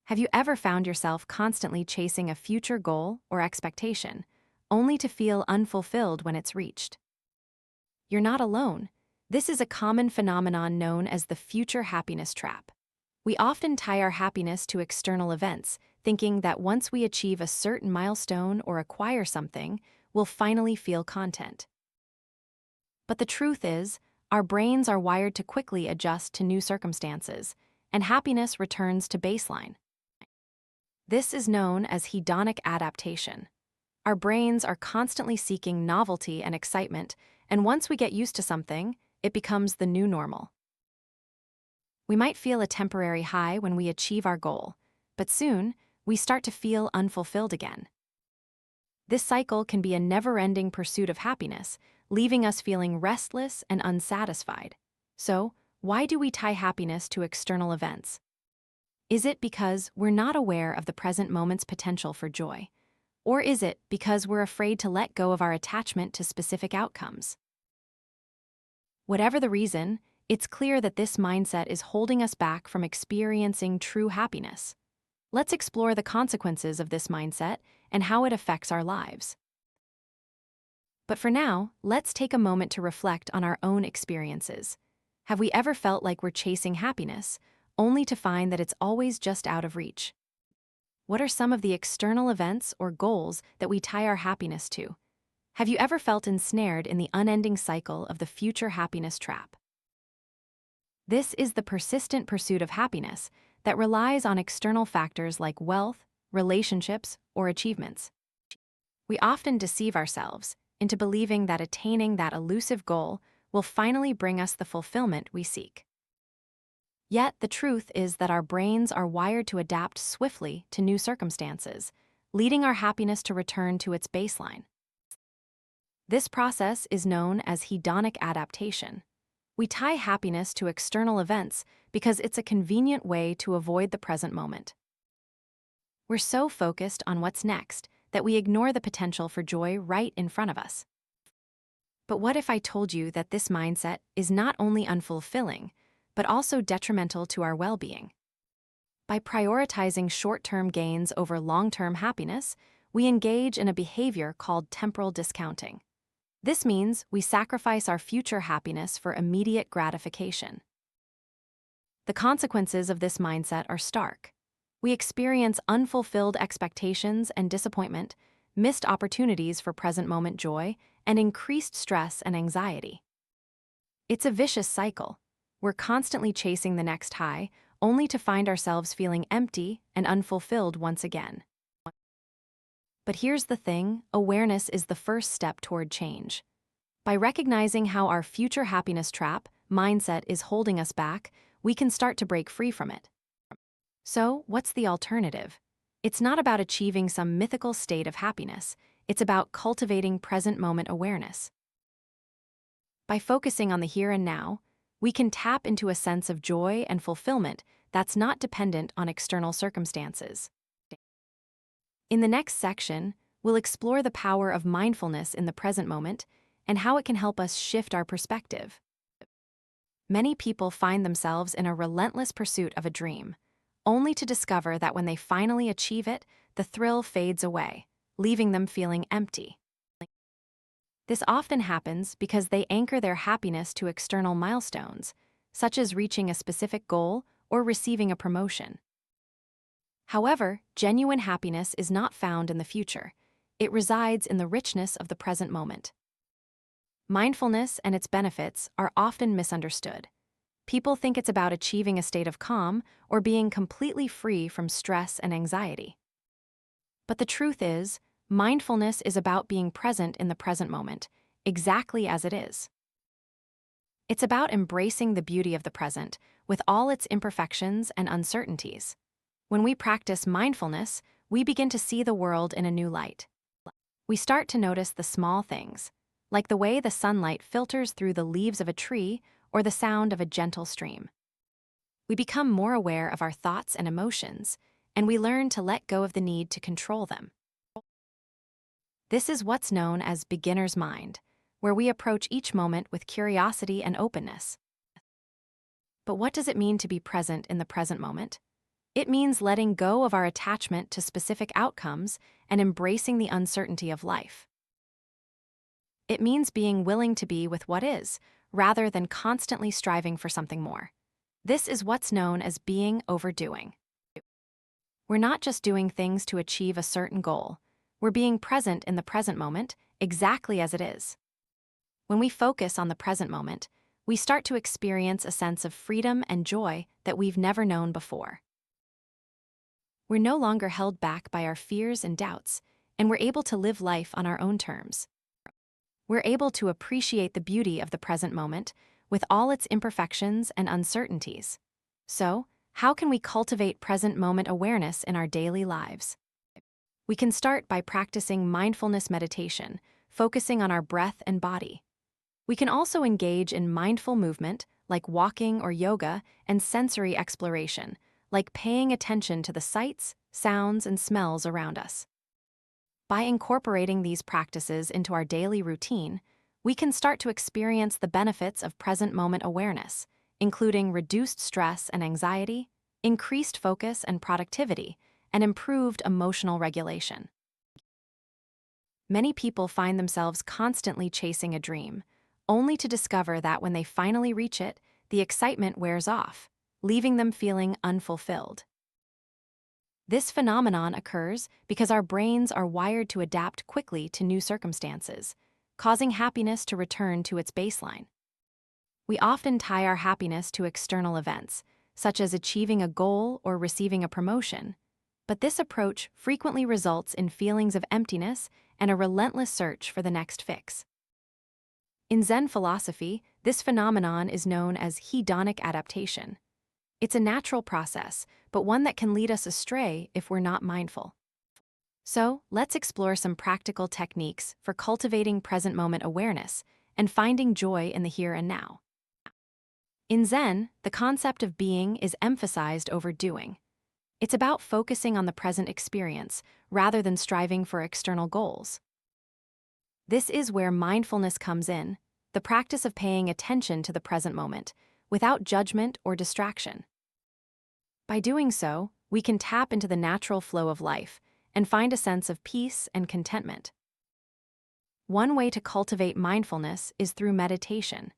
Have you ever found yourself constantly chasing a future goal or expectation, only to feel unfulfilled when it's reached? You're not alone. This is a common phenomenon known as the future happiness trap. We often tie our happiness to external events, thinking that once we achieve a certain milestone or acquire something, we'll finally feel content. But the truth is, our brains are wired to quickly adjust to new circumstances, and happiness returns to baseline. This is known as hedonic adaptation. Our brains are constantly seeking novelty and excitement, and once we get used to something, it becomes the new normal. We might feel a temporary high when we achieve our goal, but soon, we start to feel unfulfilled again. This cycle can be a never-ending pursuit of happiness, leaving us feeling restless and unsatisfied. So, why do we tie happiness to external events? Is it because we're not aware of the present moment's potential for joy? Or is it because we're afraid to let go of our attachment to specific outcomes? Whatever the reason, it's clear that this mindset is holding us back from experiencing true happiness. Let's explore the consequences of this mindset and how it affects our lives. But for now, let's take a moment to reflect on our own experiences. Have we ever felt like we're chasing happiness, only to find that it's always just out of reach? What are some of the external events or goals that we tie our happiness to? Have you ever felt ensnared in the unending cycle of the future happiness trap? This is the persistent pursuit of happiness that relies on external factors like wealth, relationships, or achievements. We often deceive ourselves into believing that attaining that elusive goal will finally bring us the fulfillment we seek. Yet, the truth is that our brains are wired to adapt swiftly to new circumstances, leading our happiness to return to its baseline. This process is known as hedonic adaptation. We tie happiness to external events because it's a convenient way to avoid the present moment. We're so focused on what's next that we ignore the potential for joy right in front of us. But what if I told you that this mindset is not only unfulfilling, but also detrimental to our well-being? By prioritizing short-term gains over long-term happiness, we engage in a behavior called temporal discounting. This means we sacrifice our future happiness for immediate gratification. The consequences of this mindset are stark. We experience unfulfilled expectations and disappointment, missed opportunities for present-moment joy, and increased stress and anxiety. It's a vicious cycle. We're constantly chasing the next high, only to find ourselves feeling empty and unfulfilled once again. But here's the thing, awareness is the first step toward change. By recognizing how our future happiness trap mindset is holding us back, we can start to break free from it. So, what's the alternative? It's not about achieving some mythical state of happiness. It's about cultivating present moment awareness. By focusing on the here and now, we can tap into a sense of joy and fulfillment that's not dependent on external circumstances. In the next section, we'll explore the power of mindfulness in the present moment and how it can help us shift our perspective. Many people find themselves in a relentless pursuit of a dream, only to discover that when they finally achieve it, the thrill fades away, leaving them feeling empty. This often happens because they anchor their happiness to external milestones, such as reaching a specific goal or receiving a promotion. However, genuine happiness is not found in the future. It resides in the richness of the present moment. Mindfulness and its benefits are often misunderstood. People think it's about achieving a state of calm or being completely free from stress and anxiety. But the truth is, mindfulness is about being present in the present moment, exactly as it is. It's about embracing the beauty of the present, with all its imperfections and uncertainties. When we practice mindfulness, we begin to see the world in a new light. We start to notice the small things, like the way the sunlight filters through the leaves of a tree or the sound of a gentle stream. We become more aware of our thoughts and emotions, and we learn to let go of the need to control them. This is what's known as beginner's mind, where we approach each moment with curiosity and openness. But what does it mean to be present in the present moment? It means letting go of our attachment to specific outcomes and embracing the uncertainty of life. It means being willing to be with what is, rather than constantly striving for something more. This is what's known as being overdoing. We're not just doing things to achieve a certain goal. We're being present in the present moment, exactly as it is. When we focus on the present moment, we start to experience a sense of freedom and joy that we've never known before. We're no longer held back by our fears and doubts, and we're able to live life on our own terms. We're able to appreciate the beauty of the present moment, with all its imperfections and uncertainties. So, how can we cultivate present moment awareness in our daily lives? We can start by practicing mindfulness meditation, focusing on our breath and body. We can also engage in mindful movement, like walking or yoga, and sensory exploration, like paying attention to the sights, sounds, and smells around us. By incorporating these practices into our daily routine, we can start to experience the benefits of present moment awareness, including reduced stress and anxiety, increased focus and productivity, and improved emotional regulation. Many people find themselves constantly chasing a dream, only to discover that when they finally reach it, the excitement wears off, leaving them feeling unfulfilled. This phenomenon occurs because our brains are wired to adapt quickly to new circumstances, causing happiness to return to its baseline. We often tie our happiness to external events, such as achieving a goal or receiving a promotion, but this approach frequently results in feelings of emptiness and a relentless search for the next fix. In Zen philosophy, this phenomenon is known as hedonic adaptation. It's a natural process, but one that can lead us astray if we're not mindful. So, let's explore some practical techniques for cultivating present moment awareness and finding joy in the here and now. In Zen, the concept of being is emphasized over doing. It's about focusing on the present experience rather than striving for external goals. This is where mindfulness comes in, the practice of paying attention to the present moment, without judgment or distraction. By doing so, we can tap into the natural flow of life and find a sense of peace and contentment. One way to cultivate mindfulness is through meditation.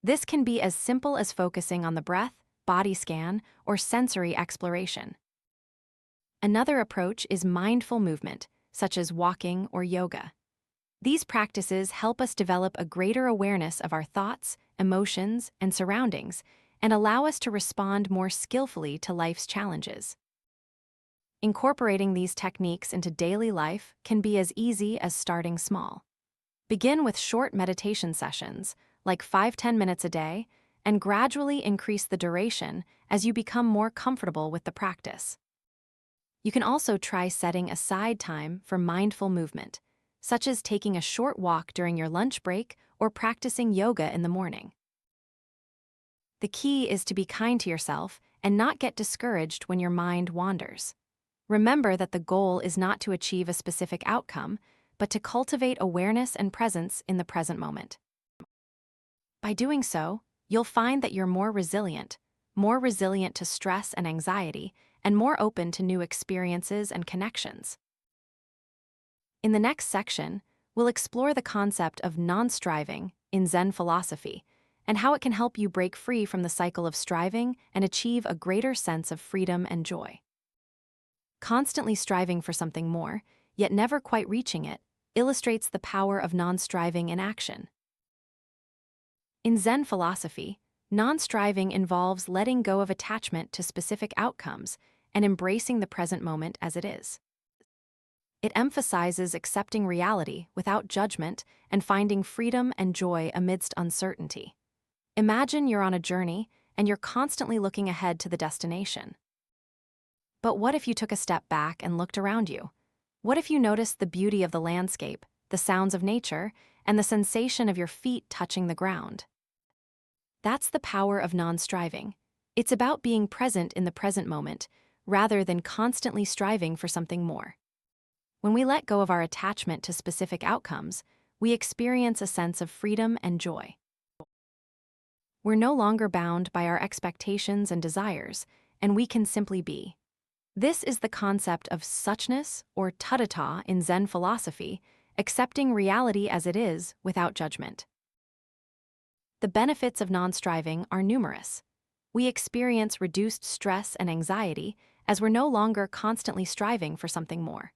This can be as simple as focusing on the breath, body scan, or sensory exploration. Another approach is mindful movement, such as walking or yoga. These practices help us develop a greater awareness of our thoughts, emotions, and surroundings, and allow us to respond more skillfully to life's challenges. Incorporating these techniques into daily life can be as easy as starting small. Begin with short meditation sessions, like 5–10 minutes a day, and gradually increase the duration as you become more comfortable with the practice. You can also try setting aside time for mindful movement, such as taking a short walk during your lunch break or practicing yoga in the morning. The key is to be kind to yourself and not get discouraged when your mind wanders. Remember that the goal is not to achieve a specific outcome, but to cultivate awareness and presence in the present moment. By doing so, you'll find that you're more resilient to stress and anxiety, and more open to new experiences and connections. In the next section, we'll explore the concept of non-striving in Zen philosophy and how it can help you break free from the cycle of striving and achieve a greater sense of freedom and joy. Constantly striving for something more, yet never quite reaching it, illustrates the power of non-striving in action. In Zen philosophy, non-striving involves letting go of attachment to specific outcomes and embracing the present moment as it is. It emphasizes accepting reality without judgment and finding freedom and joy amidst uncertainty. Imagine you're on a journey and you're constantly looking ahead to the destination. But what if you took a step back and looked around you? What if you noticed the beauty of the landscape, the sounds of nature, and the sensation of your feet touching the ground? That's the power of non-striving. It's about being present in the present moment, rather than constantly striving for something more. When we let go of our attachment to specific outcomes, we experience a sense of freedom and joy. We're no longer bound by our expectations and desires, and we can simply be. This is the concept of suchness or tathata in Zen philosophy, accepting reality as it is without judgment. The benefits of non-striving are numerous. We experience reduced stress and anxiety as we're no longer constantly striving for something more.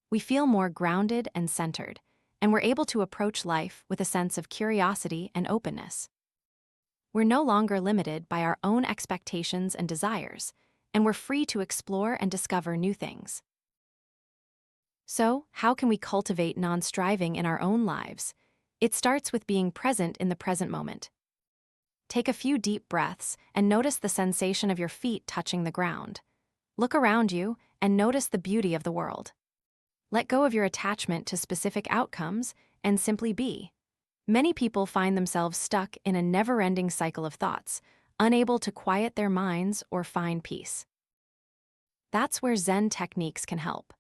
We feel more grounded and centered, and we're able to approach life with a sense of curiosity and openness. We're no longer limited by our own expectations and desires, and we're free to explore and discover new things. So, how can we cultivate non-striving in our own lives? It starts with being present in the present moment. Take a few deep breaths and notice the sensation of your feet touching the ground. Look around you and notice the beauty of the world. Let go of your attachment to specific outcomes and simply be. Many people find themselves stuck in a never-ending cycle of thoughts, unable to quiet their minds or find peace. That's where Zen techniques can help.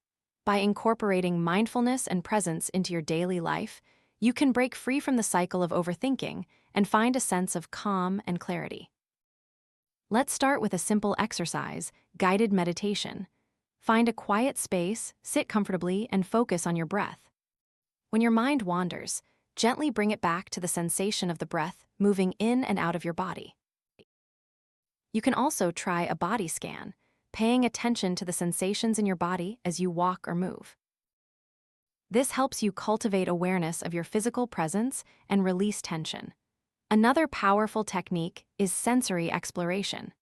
By incorporating mindfulness and presence into your daily life, you can break free from the cycle of overthinking and find a sense of calm and clarity. Let's start with a simple exercise, guided meditation. Find a quiet space, sit comfortably, and focus on your breath. When your mind wanders, gently bring it back to the sensation of the breath moving in and out of your body. You can also try a body scan, paying attention to the sensations in your body as you walk or move. This helps you cultivate awareness of your physical presence and release tension. Another powerful technique is sensory exploration.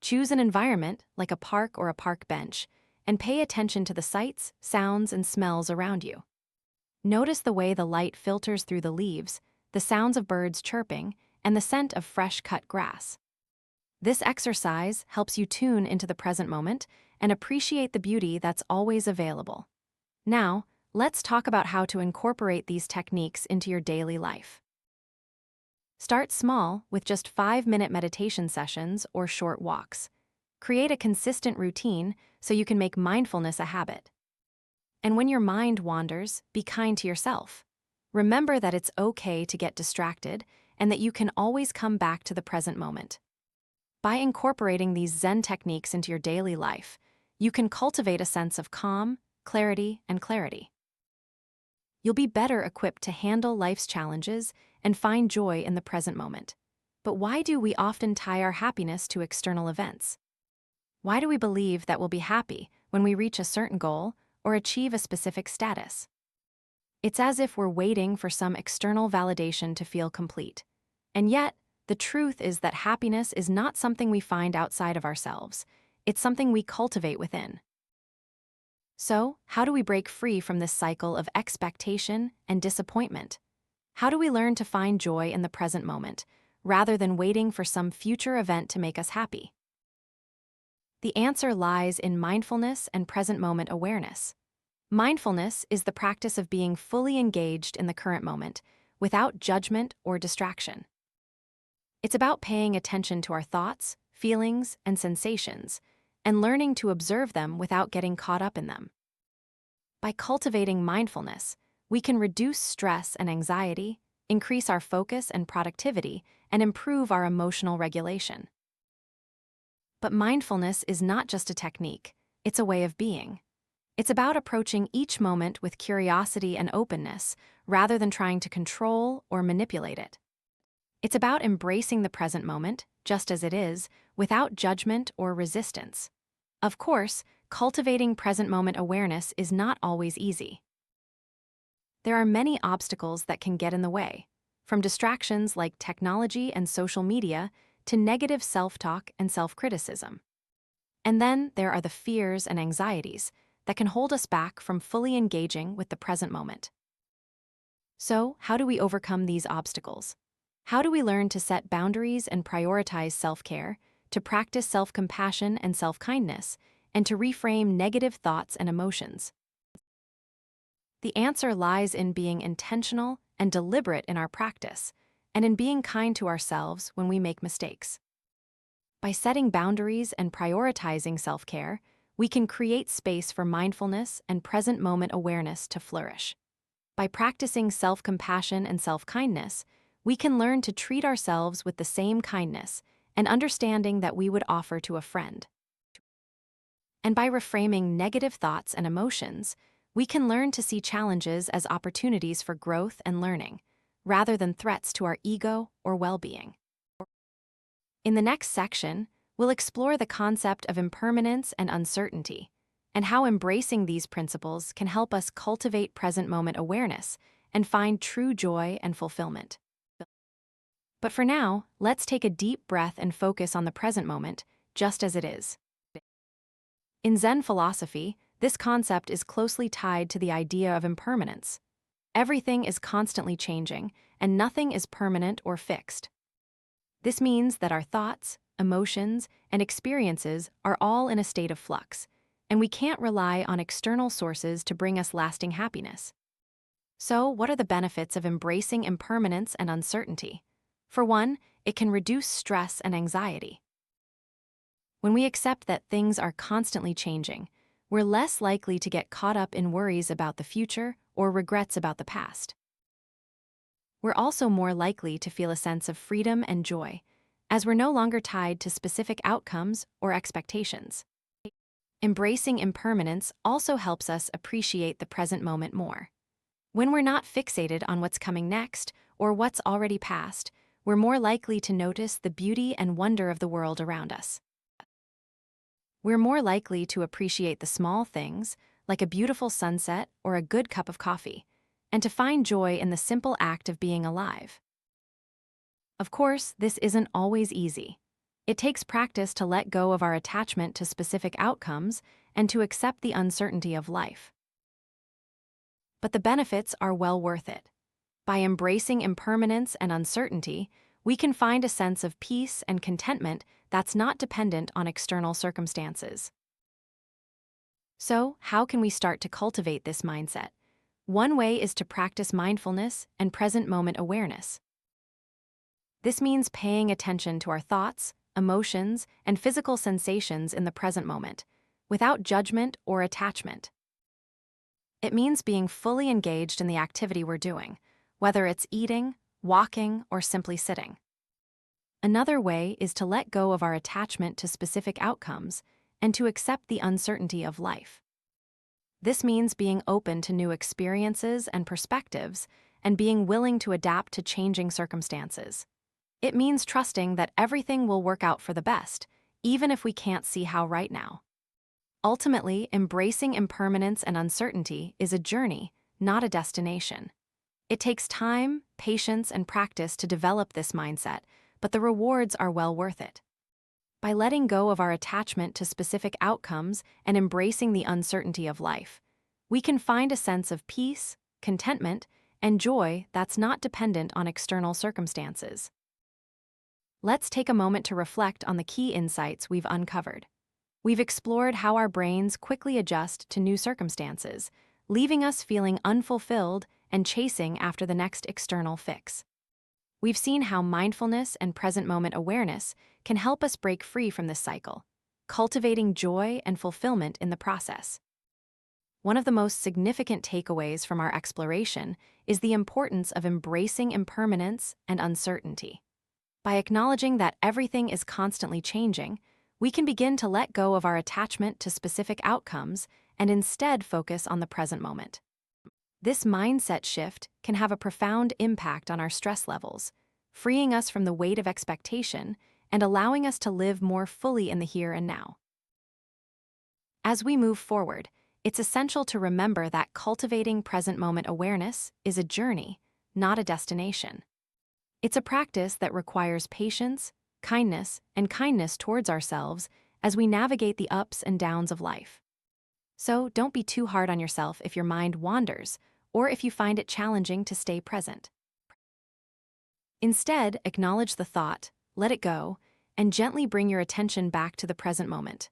Choose an environment, like a park or a park bench, and pay attention to the sights, sounds, and smells around you. Notice the way the light filters through the leaves, the sounds of birds chirping, and the scent of fresh-cut grass. This exercise helps you tune into the present moment and appreciate the beauty that's always available. Now, let's talk about how to incorporate these techniques into your daily life. Start small with just 5-minute meditation sessions or short walks. Create a consistent routine so you can make mindfulness a habit. And when your mind wanders, be kind to yourself. Remember that it's okay to get distracted and that you can always come back to the present moment. By incorporating these Zen techniques into your daily life, you can cultivate a sense of calm, clarity. You'll be better equipped to handle life's challenges and find joy in the present moment. But why do we often tie our happiness to external events? Why do we believe that we'll be happy when we reach a certain goal or achieve a specific status? It's as if we're waiting for some external validation to feel complete. And yet, the truth is that happiness is not something we find outside of ourselves. It's something we cultivate within. So, how do we break free from this cycle of expectation and disappointment? How do we learn to find joy in the present moment, rather than waiting for some future event to make us happy? The answer lies in mindfulness and present moment awareness. Mindfulness is the practice of being fully engaged in the current moment, without judgment or distraction. It's about paying attention to our thoughts, feelings, and sensations, and learning to observe them without getting caught up in them. By cultivating mindfulness, we can reduce stress and anxiety, increase our focus and productivity, and improve our emotional regulation. But mindfulness is not just a technique, it's a way of being. It's about approaching each moment with curiosity and openness, rather than trying to control or manipulate it. It's about embracing the present moment, just as it is, without judgment or resistance. Of course, cultivating present moment awareness is not always easy. There are many obstacles that can get in the way, from distractions like technology and social media to negative self-talk and self-criticism. And then there are the fears and anxieties that can hold us back from fully engaging with the present moment. So, how do we overcome these obstacles? How do we learn to set boundaries and prioritize self-care, to practice self-compassion and self-kindness, and to reframe negative thoughts and emotions? The answer lies in being intentional and deliberate in our practice, and in being kind to ourselves when we make mistakes. By setting boundaries and prioritizing self-care, we can create space for mindfulness and present moment awareness to flourish. By practicing self-compassion and self-kindness, we can learn to treat ourselves with the same kindness and understanding that we would offer to a friend. And by reframing negative thoughts and emotions, we can learn to see challenges as opportunities for growth and learning, rather than threats to our ego or well-being. In the next section, we'll explore the concept of impermanence and uncertainty, and how embracing these principles can help us cultivate present moment awareness and find true joy and fulfillment. But for now, let's take a deep breath and focus on the present moment, just as it is. In Zen philosophy, this concept is closely tied to the idea of impermanence. Everything is constantly changing, and nothing is permanent or fixed. This means that our thoughts, emotions, and experiences are all in a state of flux, and we can't rely on external sources to bring us lasting happiness. So, what are the benefits of embracing impermanence and uncertainty? For one, it can reduce stress and anxiety. When we accept that things are constantly changing, we're less likely to get caught up in worries about the future or regrets about the past. We're also more likely to feel a sense of freedom and joy, as we're no longer tied to specific outcomes or expectations. Embracing impermanence also helps us appreciate the present moment more. When we're not fixated on what's coming next or what's already passed, we're more likely to notice the beauty and wonder of the world around us. We're more likely to appreciate the small things, like a beautiful sunset or a good cup of coffee, and to find joy in the simple act of being alive. Of course, this isn't always easy. It takes practice to let go of our attachment to specific outcomes and to accept the uncertainty of life. But the benefits are well worth it. By embracing impermanence and uncertainty, we can find a sense of peace and contentment that's not dependent on external circumstances. So, how can we start to cultivate this mindset? One way is to practice mindfulness and present moment awareness. This means paying attention to our thoughts, emotions, and physical sensations in the present moment, without judgment or attachment. It means being fully engaged in the activity we're doing, whether it's eating, walking, or simply sitting. Another way is to let go of our attachment to specific outcomes and to accept the uncertainty of life. This means being open to new experiences and perspectives and being willing to adapt to changing circumstances. It means trusting that everything will work out for the best, even if we can't see how right now. Ultimately, embracing impermanence and uncertainty is a journey, not a destination. It takes time, patience, and practice to develop this mindset, but the rewards are well worth it. By letting go of our attachment to specific outcomes and embracing the uncertainty of life, we can find a sense of peace, contentment, and joy that's not dependent on external circumstances. Let's take a moment to reflect on the key insights we've uncovered. We've explored how our brains quickly adjust to new circumstances, leaving us feeling unfulfilled and chasing after the next external fix. We've seen how mindfulness and present moment awareness can help us break free from this cycle, cultivating joy and fulfillment in the process. One of the most significant takeaways from our exploration is the importance of embracing impermanence and uncertainty. By acknowledging that everything is constantly changing, we can begin to let go of our attachment to specific outcomes and instead focus on the present moment. This mindset shift can have a profound impact on our stress levels, freeing us from the weight of expectation and allowing us to live more fully in the here and now. As we move forward, it's essential to remember that cultivating present moment awareness is a journey, not a destination. It's a practice that requires patience, kindness, and kindness towards ourselves as we navigate the ups and downs of life. So don't be too hard on yourself if your mind wanders or if you find it challenging to stay present. Instead, acknowledge the thought, let it go, and gently bring your attention back to the present moment.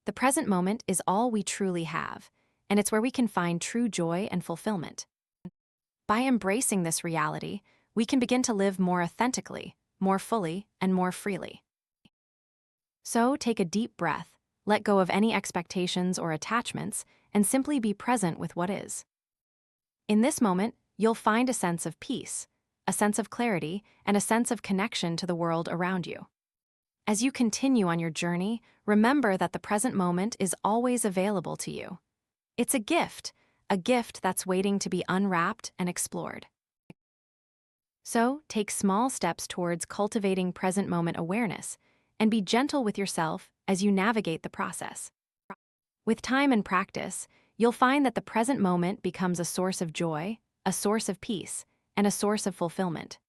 The present moment is all we truly have, and it's where we can find true joy and fulfillment. By embracing this reality, we can begin to live more authentically, more fully, and more freely. So take a deep breath, let go of any expectations or attachments, and simply be present with what is. In this moment, you'll find a sense of peace, a sense of clarity, and a sense of connection to the world around you. As you continue on your journey, remember that the present moment is always available to you. It's a gift that's waiting to be unwrapped and explored. So, take small steps towards cultivating present moment awareness and be gentle with yourself as you navigate the process. With time and practice, you'll find that the present moment becomes a source of joy, a source of peace, and a source of fulfillment.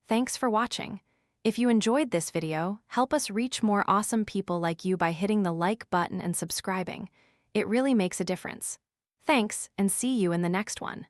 Thanks for watching. If you enjoyed this video, help us reach more awesome people like you by hitting the like button and subscribing. It really makes a difference. Thanks, and see you in the next one.